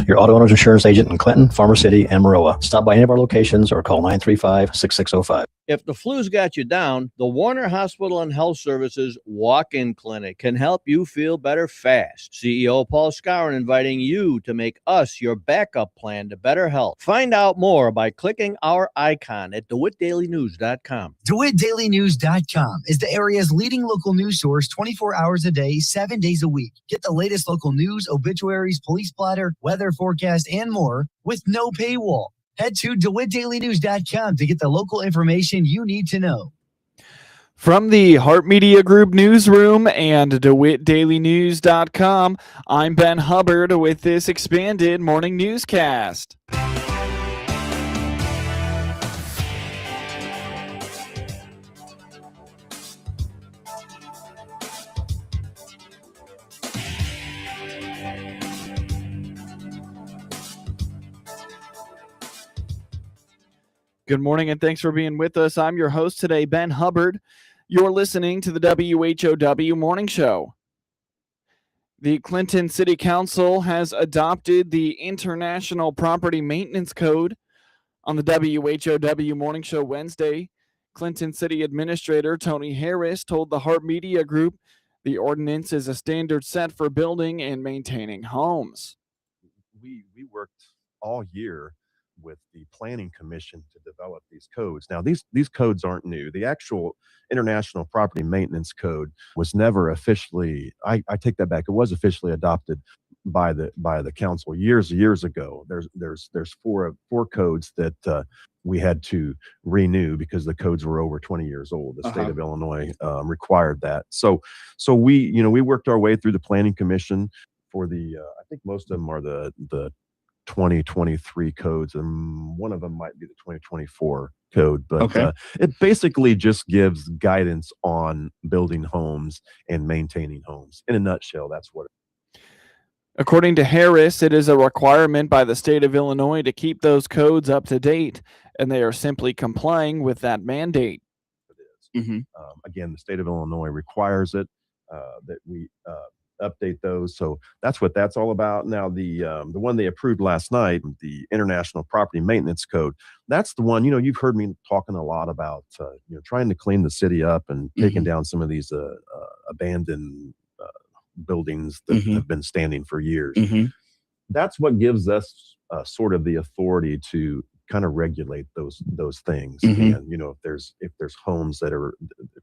Your auto owner's insurance agent in Clinton, Farmer City, and Maroa. Stop by any of our locations or call 935-6605. If the flu's got you down, the Warner Hospital and Health Services walk-in clinic can help you feel better fast. CEO Paul Skowron inviting you to make us your backup plan to better health. Find out more by clicking our icon at DeWittDailyNews.com. DeWittDailyNews.com is the area's leading local news source 24 hours a day, 7 days a week. Get the latest local news, obituaries, police splatter, weather forecast, and more with no paywall. Head to DeWittDailyNews.com to get the local information you need to know. From the Hart Media Group newsroom and DeWittDailyNews.com, I'm Ben Hubbard with this expanded morning newscast. Good morning and thanks for being with us. I'm your host today, Ben Hubbard. You're listening to the WHOW Morning Show. The Clinton City Council has adopted the International Property Maintenance Code. On the WHOW Morning Show Wednesday, Clinton City Administrator Tony Harris told the Hart Media Group the ordinance is a standard set for building and maintaining homes. We worked all year with the Planning Commission to develop these codes. Now, these codes aren't new. The actual International Property Maintenance Code was never officially, I take that back, it was officially adopted by the council years ago. There's four codes that we had to renew because the codes were over 20 years old. The state of Illinois required that. So we worked our way through the Planning Commission for the I think most of them are the 2023 codes, and one of them might be the 2024 code, but it basically just gives guidance on building homes and maintaining homes. In a nutshell, that's what it is. According to Harris, it is a requirement by the state of Illinois to keep those codes up to date, and they are simply complying with that mandate. It is. Again, the state of Illinois requires it, that we update those. So that's what that's all about. Now, the one they approved last night, the International Property Maintenance Code, that's the one, you've heard me talking a lot about, trying to clean the city up and taking down some of these abandoned buildings that have been standing for years. That's what gives us sort of the authority to kind of regulate those things. And if there's homes that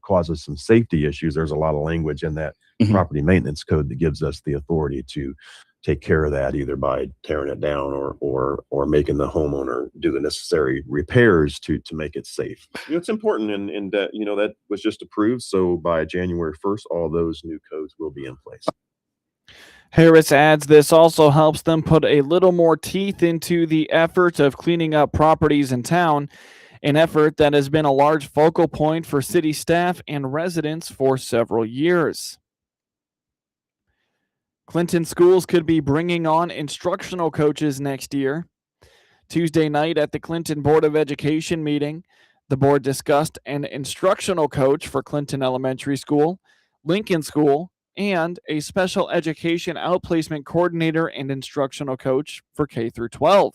causes some safety issues, there's a lot of language in that property maintenance code that gives us the authority to take care of that, either by tearing it down or making the homeowner do the necessary repairs to make it safe. It's important, and that that was just approved. So by January 1st, all those new codes will be in place. Harris adds this also helps them put a little more teeth into the effort of cleaning up properties in town, an effort that has been a large focal point for city staff and residents for several years. Clinton schools could be bringing on instructional coaches next year. Tuesday night at the Clinton Board of Education meeting, the board discussed an instructional coach for Clinton Elementary School, Lincoln School, and a special education outplacement coordinator and instructional coach for K through 12.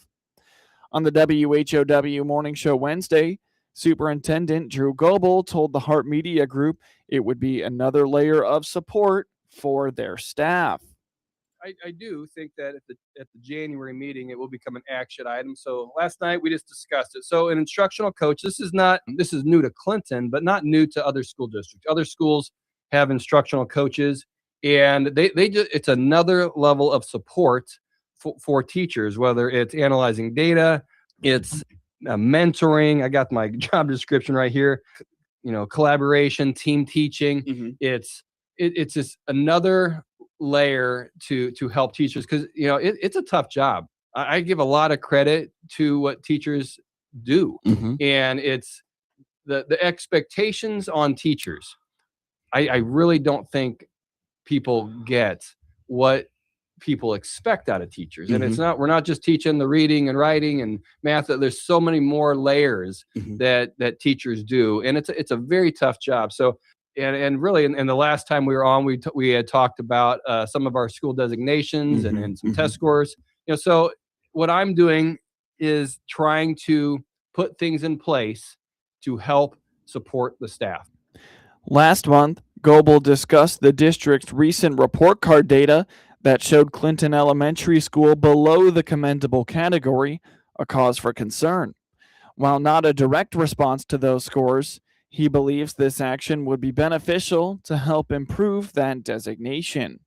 On the WHOW Morning Show Wednesday, Superintendent Drew Goebel told the Hart Media Group it would be another layer of support for their staff. I do think that at the January meeting, it will become an action item. So last night we just discussed it. So an instructional coach, this is new to Clinton, but not new to other school districts. Other schools have instructional coaches, and it's another level of support for teachers, whether it's analyzing data, it's mentoring. I got my job description right here, collaboration, team teaching. It's just another layer to help teachers, because it's a tough job. I give a lot of credit to what teachers do, and it's the expectations on teachers. I really don't think people get what people expect out of teachers. And we're not just teaching the reading and writing and math. There's so many more layers that teachers do. And it's a very tough job. So, and really, and the last time we were on, we had talked about some of our school designations and some test scores. So what I'm doing is trying to put things in place to help support the staff. Last month, Goebel discussed the district's recent report card data that showed Clinton Elementary School below the commendable category, a cause for concern. While not a direct response to those scores, he believes this action would be beneficial to help improve that designation.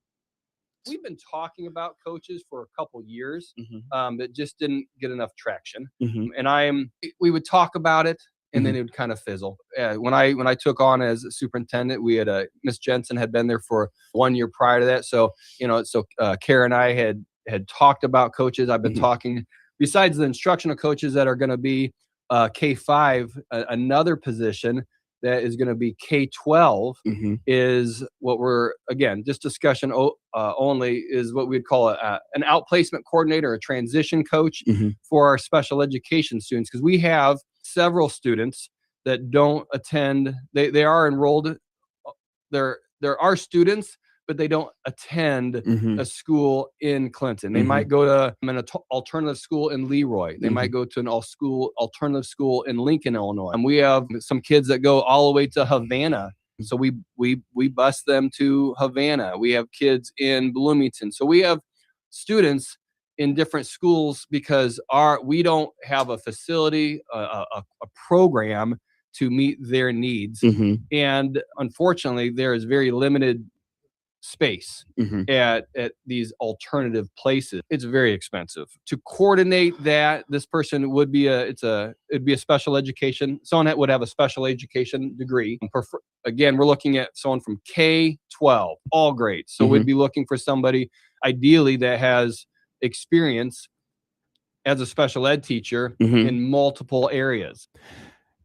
We've been talking about coaches for a couple years Mm-hmm. that just didn't get enough traction. Mm-hmm. And we would talk about it, and then it would kind of fizzle. When I took on as a superintendent, we had Miss Jensen had been there for 1 year prior to that. So Kara and I had talked about coaches. I've been talking, besides the instructional coaches that are going to be K-5, another position that is going to be K-12 is what we're, again, just discussion only, is what we'd call an outplacement coordinator, a transition coach for our special education students. Because we have several students that don't attend. They are enrolled. There are students, but they don't attend a school in Clinton. They might go to an alternative school in Leroy. They might go to an alternative school in Lincoln, Illinois. And we have some kids that go all the way to Havana. So we bus them to Havana. We have kids in Bloomington. So we have students in different schools because we don't have a facility, a program to meet their needs. And unfortunately, there is very limited space at these alternative places. It's very expensive to coordinate that. This person would be it'd be a special education, someone that would have a special education degree. Again, we're looking at someone from K-12, all grades. So we'd be looking for somebody ideally that has experience as a special ed teacher in multiple areas.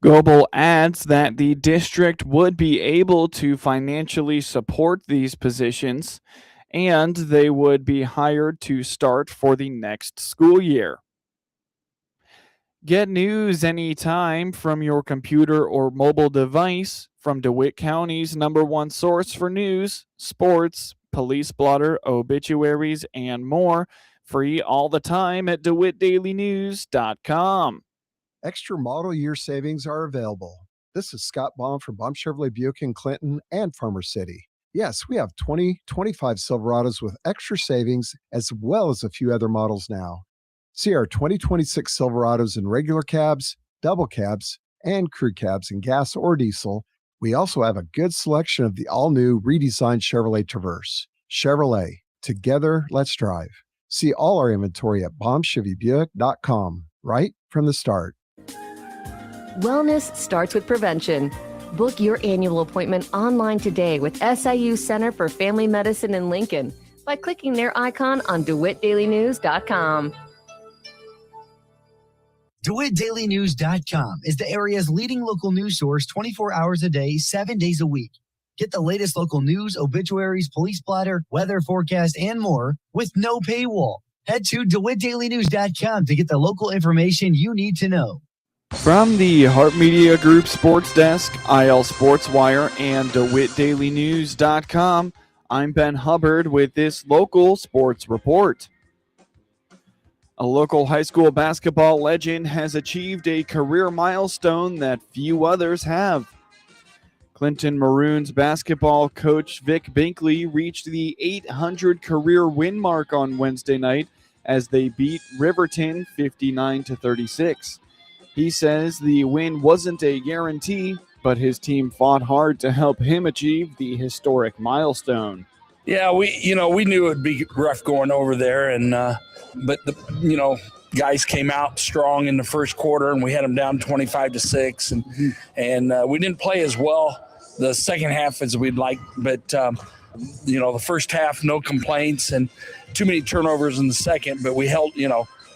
Goebel adds that the district would be able to financially support these positions, and they would be hired to start for the next school year. Get news anytime from your computer or mobile device from DeWitt County's #1 source for news, sports, police blotter, obituaries, and more. Free all the time at DeWittDailyNews.com. Extra model year savings are available. This is Scott Baum from Baum Chevrolet Buick in Clinton and Farmer City. Yes, we have 2025 Silverados with extra savings as well as a few other models now. See our 2026 Silverados in regular cabs, double cabs, and crew cabs in gas or diesel. We also have a good selection of the all-new redesigned Chevrolet Traverse. Chevrolet, together, let's drive. See all our inventory at BaumChevyBuick.com right from the start. Wellness starts with prevention. Book your annual appointment online today with SIU Center for Family Medicine in Lincoln by clicking their icon on DeWittDailyNews.com. DeWittDailyNews.com is the area's leading local news source 24 hours a day, 7 days a week. Get the latest local news, obituaries, police blotter, weather forecast, and more with no paywall. Head to DeWittDailyNews.com to get the local information you need to know. From the Hart Media Group Sports Desk, IL Sports Wire, and DeWittDailyNews.com, I'm Ben Hubbard with this local sports report. A local high school basketball legend has achieved a career milestone that few others have. Clinton Maroons basketball coach Vic Binkley reached the 800 career win mark on Wednesday night as they beat Riverton 59-36. He says the win wasn't a guarantee, but his team fought hard to help him achieve the historic milestone. Yeah, we knew it would be rough going over there, and but guys came out strong in the first quarter, and we had them down 25-6, and we didn't play as well the second half as we'd like, but the first half, no complaints, and too many turnovers in the second, but we held,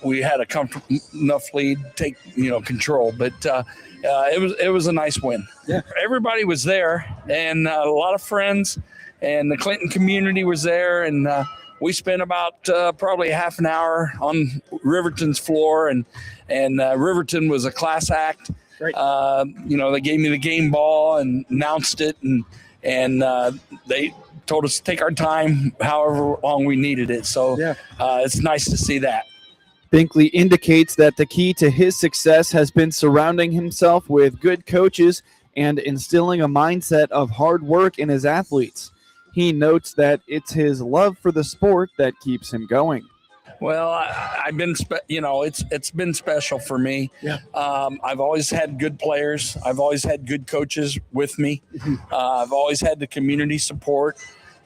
we had a comfortable enough lead, take control, but it was a nice win. Yeah, everybody was there, and a lot of friends, and the Clinton community was there, and we spent about probably half an hour on Riverton's floor, and Riverton was a class act. Great. They gave me the game ball and announced it, and they told us to take our time, however long we needed it. So it's nice to see that. Binkley indicates that the key to his success has been surrounding himself with good coaches and instilling a mindset of hard work in his athletes. He notes that it's his love for the sport that keeps him going. Well, I've been, it's been special for me. Yeah. I've always had good players. I've always had good coaches with me. I've always had the community support,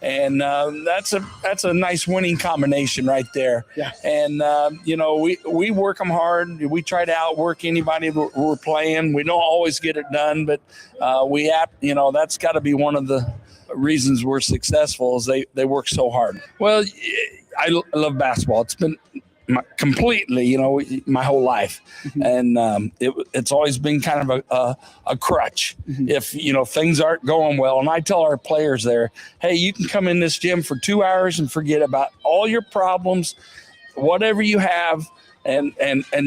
and that's a nice winning combination right there. Yeah. And we work them hard. We try to outwork anybody we're playing. We don't always get it done, but that's got to be one of the reasons we're successful is they work so hard. Well, I love basketball. It's been completely, my whole life. And it's always been kind of a crutch if, things aren't going well. And I tell our players there, hey, you can come in this gym for 2 hours and forget about all your problems, whatever you have, and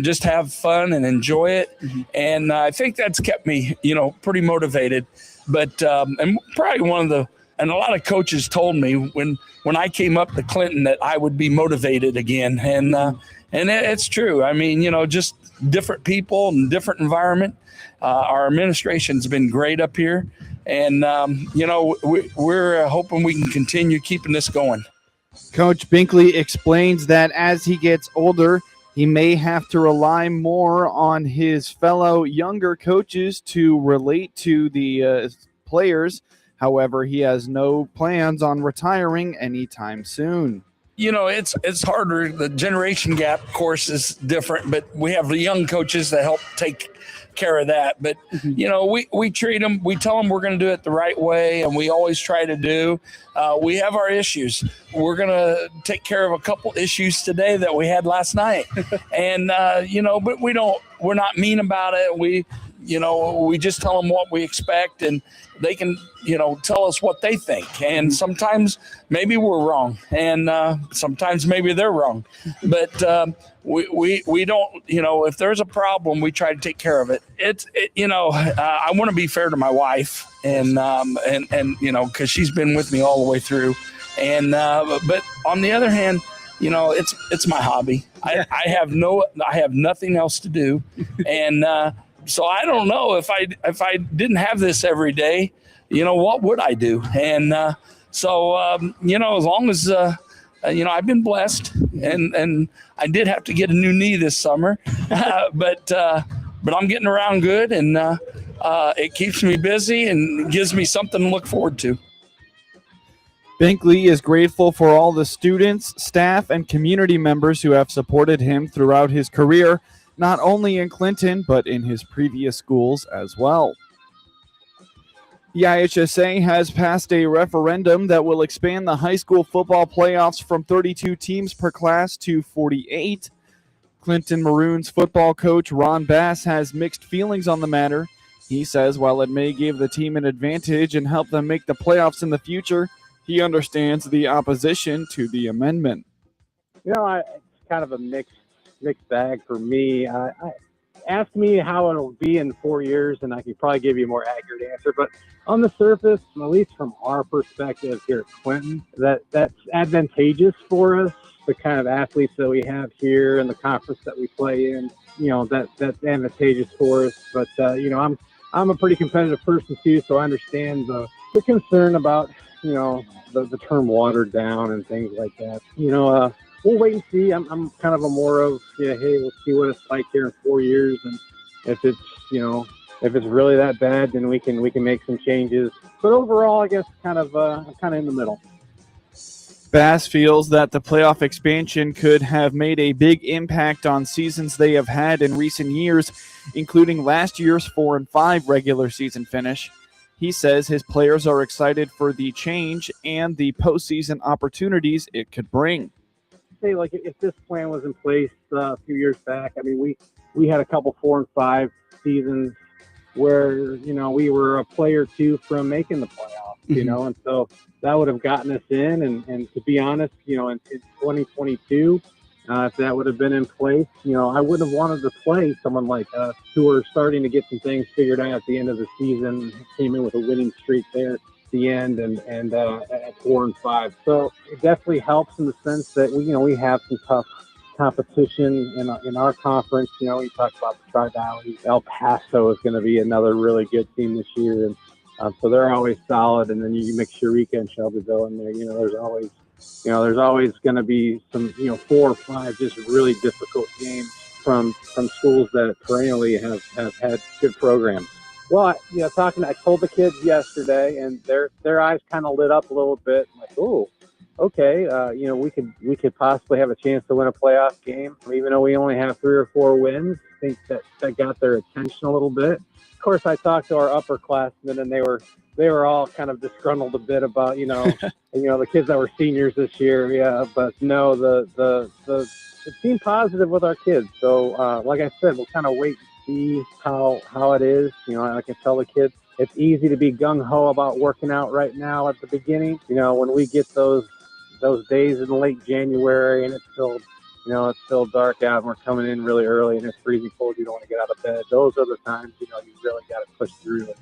just have fun and enjoy it. And I think that's kept me, pretty motivated. But and probably and a lot of coaches told me when I came up to Clinton that I would be motivated again. And it's true. I mean, just different people and different environment. Our administration's been great up here. And, we're hoping we can continue keeping this going. Coach Binkley explains that as he gets older, he may have to rely more on his fellow younger coaches to relate to the players. However, he has no plans on retiring anytime soon. It's harder. The generation gap, of course, is different, but we have the young coaches that help take care of that. But, we treat them, we tell them we're going to do it the right way, and we always try to do. We have our issues. We're going to take care of a couple issues today that we had last night. And, but we're not mean about it. We just tell them what we expect, and they can, tell us what they think. And sometimes maybe we're wrong, and sometimes maybe they're wrong. But we don't, if there's a problem, we try to take care of it. I want to be fair to my wife, and because she's been with me all the way through. And but on the other hand, it's my hobby. I have nothing else to do, and so I don't know if I didn't have this every day, what would I do? And so as long as I've been blessed, and I did have to get a new knee this summer, but I'm getting around good, and it keeps me busy and gives me something to look forward to. Binkley is grateful for all the students, staff, and community members who have supported him throughout his career, not only in Clinton, but in his previous schools as well. The IHSA has passed a referendum that will expand the high school football playoffs from 32 teams per class to 48. Clinton Maroons football coach Ron Bass has mixed feelings on the matter. He says while it may give the team an advantage and help them make the playoffs in the future, he understands the opposition to the amendment. It's kind of a mixed bag for me. Ask me how it'll be in 4 years, and I can probably give you a more accurate answer. But on the surface, at least from our perspective here at Clinton, that's advantageous for us. The kind of athletes that we have here and the conference that we play in, that's advantageous for us. But I'm a pretty competitive person too, so I understand the concern about the term watered down and things like that. We'll wait and see. I'm kind of a more of, hey, let's see what it's like here in 4 years. And if it's really that bad, then we can make some changes. But overall, I guess I'm kind of in the middle. Bass feels that the playoff expansion could have made a big impact on seasons they have had in recent years, including last year's 4-5 regular season finish. He says his players are excited for the change and the postseason opportunities it could bring. Say, like, if this plan was in place a few years back, I mean, we had a couple 4-5 seasons where we were a player or two from making the playoffs, and so that would have gotten us in. And to be honest, in 2022, if that would have been in place, I wouldn't have wanted to play someone like us who are starting to get some things figured out at the end of the season. Came in with a winning streak there. The end and at 4-5, so it definitely helps in the sense that we have some competition in our conference. You know, we talked about the Tri-Valley. El Paso is going to be another really good team this year, and so they're always solid. And then you mix Eureka and Shelbyville in there. You know, there's always going to be some 4 or 5 just really difficult games from schools that perennially have had good programs. Well, I told the kids yesterday, and their eyes kind of lit up a little bit. I'm like, oh, okay, we could possibly have a chance to win a playoff game, even though we only have 3 or 4 wins. I think that got their attention a little bit. Of course, I talked to our upperclassmen, and they were all kind of disgruntled a bit about the kids that were seniors this year. Yeah, but no, it seemed positive with our kids. So, like I said, we'll kind of wait and see how it is. I can tell the kids it's easy to be gung-ho about working out right now at the beginning. When we get those days in late January and it's still dark out and we're coming in really early and it's freezing cold, you don't want to get out of bed. Those are the times, you really got to push through it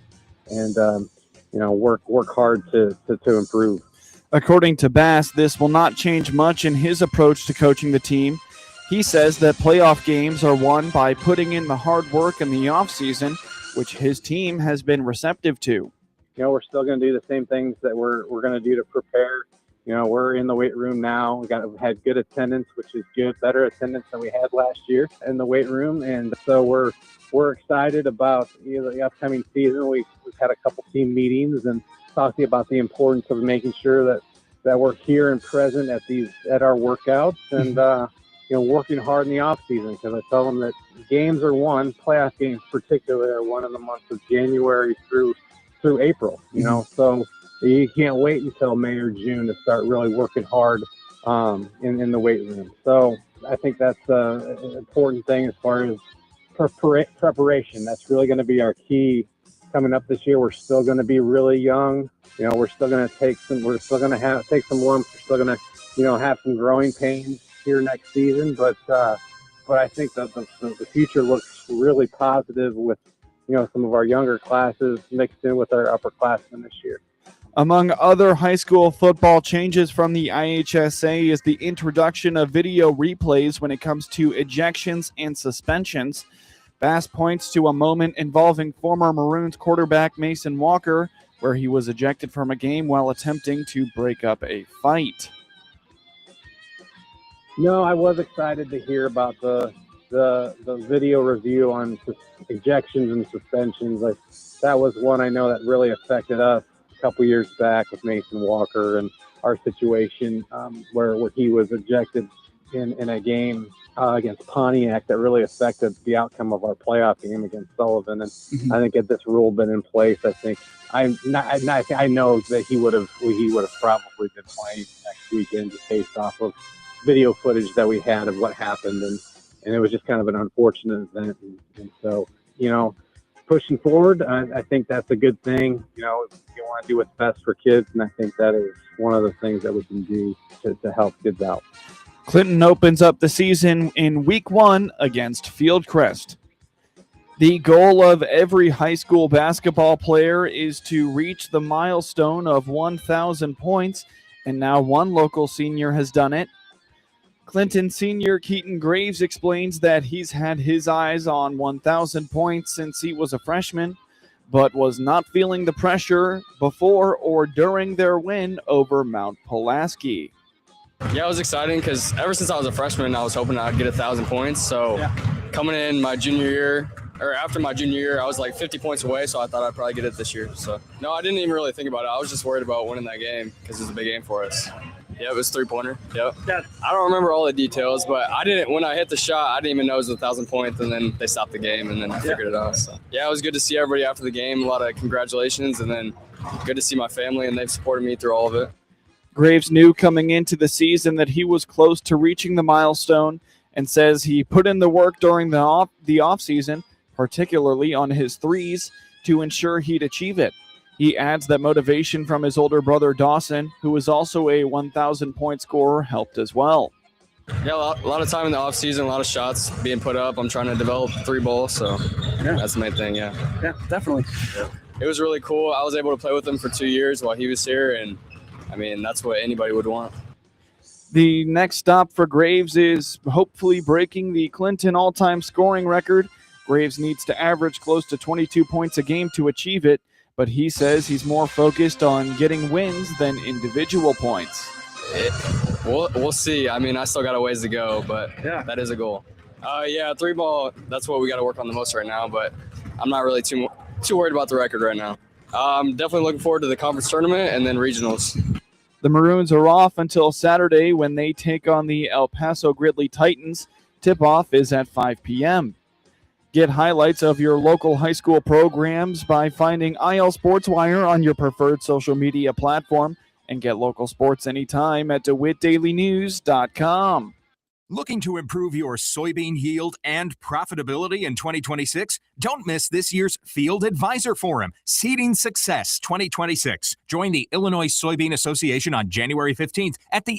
and, work hard to improve. According to Bass, this will not change much in his approach to coaching the team. He says that playoff games are won by putting in the hard work in the offseason, which his team has been receptive to. We're still going to do the same things that we're going to do to prepare. We're in the weight room now. We had good attendance, which is good, better attendance than we had last year in the weight room. And so we're excited about the upcoming season. We've had a couple team meetings and talking about the importance of making sure that we're here and present at our workouts and working hard in the off season, because I tell them that games are won, playoff games particularly are won in the months of January through April. So you can't wait until May or June to start really working hard in the weight room. So I think that's an important thing as far as preparation. That's really going to be our key coming up this year. We're still going to be really young. We're still going to take some lumps. We're still going to have some growing pains here next season. But I think that the future looks really positive with some of our younger classes mixed in with our upperclassmen this year. Among other high school football changes from the IHSA is the introduction of video replays when it comes to ejections and suspensions. Bass points to a moment involving former Maroons quarterback Mason Walker, where he was ejected from a game while attempting to break up a fight. No, I was excited to hear about the video review on ejections and suspensions. That was one I know that really affected us a couple years back with Mason Walker and our situation where he was ejected in a game against Pontiac that really affected the outcome of our playoff game against Sullivan. And I think if this rule been in place, I know that he would have probably been playing next weekend just based off of video footage that we had of what happened, and it was just kind of an unfortunate event. And so, pushing forward, I think that's a good thing. You want to do what's best for kids, and I think that is one of the things that we can do to help kids out. Clinton opens up the season in week 1 against Fieldcrest. The goal of every high school basketball player is to reach the milestone of 1,000 points, and now one local senior has done it. Clinton senior Keaton Graves explains that he's had his eyes on 1,000 points since he was a freshman, but was not feeling the pressure before or during their win over Mount Pulaski. Yeah, it was exciting because ever since I was a freshman, I was hoping I'd get 1,000 points. So coming in my junior year, or after my junior year, I was like 50 points away, so I thought I'd probably get it this year. So no, I didn't even really think about it. I was just worried about winning that game because it was a big game for us. Yeah, it was 3-pointer. Yep. I don't remember all the details, but when I hit the shot, I didn't even know it was 1,000 points, and then they stopped the game, and then I figured it out. So yeah, it was good to see everybody after the game. A lot of congratulations, and then good to see my family, and they've supported me through all of it. Graves knew coming into the season that he was close to reaching the milestone and says he put in the work during the offseason, particularly on his threes, to ensure he'd achieve it. He adds that motivation from his older brother Dawson, who is also a 1,000-point scorer, helped as well. Yeah, a lot of time in the offseason, a lot of shots being put up. I'm trying to develop the 3-ball, so that's the main thing, yeah. Yeah, definitely. Yeah. It was really cool. I was able to play with him for 2 years while he was here, and, I mean, that's what anybody would want. The next stop for Graves is hopefully breaking the Clinton all-time scoring record. Graves needs to average close to 22 points a game to achieve it, but he says he's more focused on getting wins than individual points. We'll see. I mean, I still got a ways to go, but that is a goal. Yeah, 3-ball, that's what we got to work on the most right now, but I'm not really too worried about the record right now. I'm definitely looking forward to the conference tournament and then regionals. The Maroons are off until Saturday when they take on the El Paso Gridley Titans. Tip-off is at 5 p.m. Get highlights of your local high school programs by finding IL SportsWire on your preferred social media platform, and get local sports anytime at DeWittDailyNews.com. Looking to improve your soybean yield and profitability in 2026? Don't miss this year's Field Advisor Forum, Seeding Success 2026. Join the Illinois Soybean Association on January 15th at the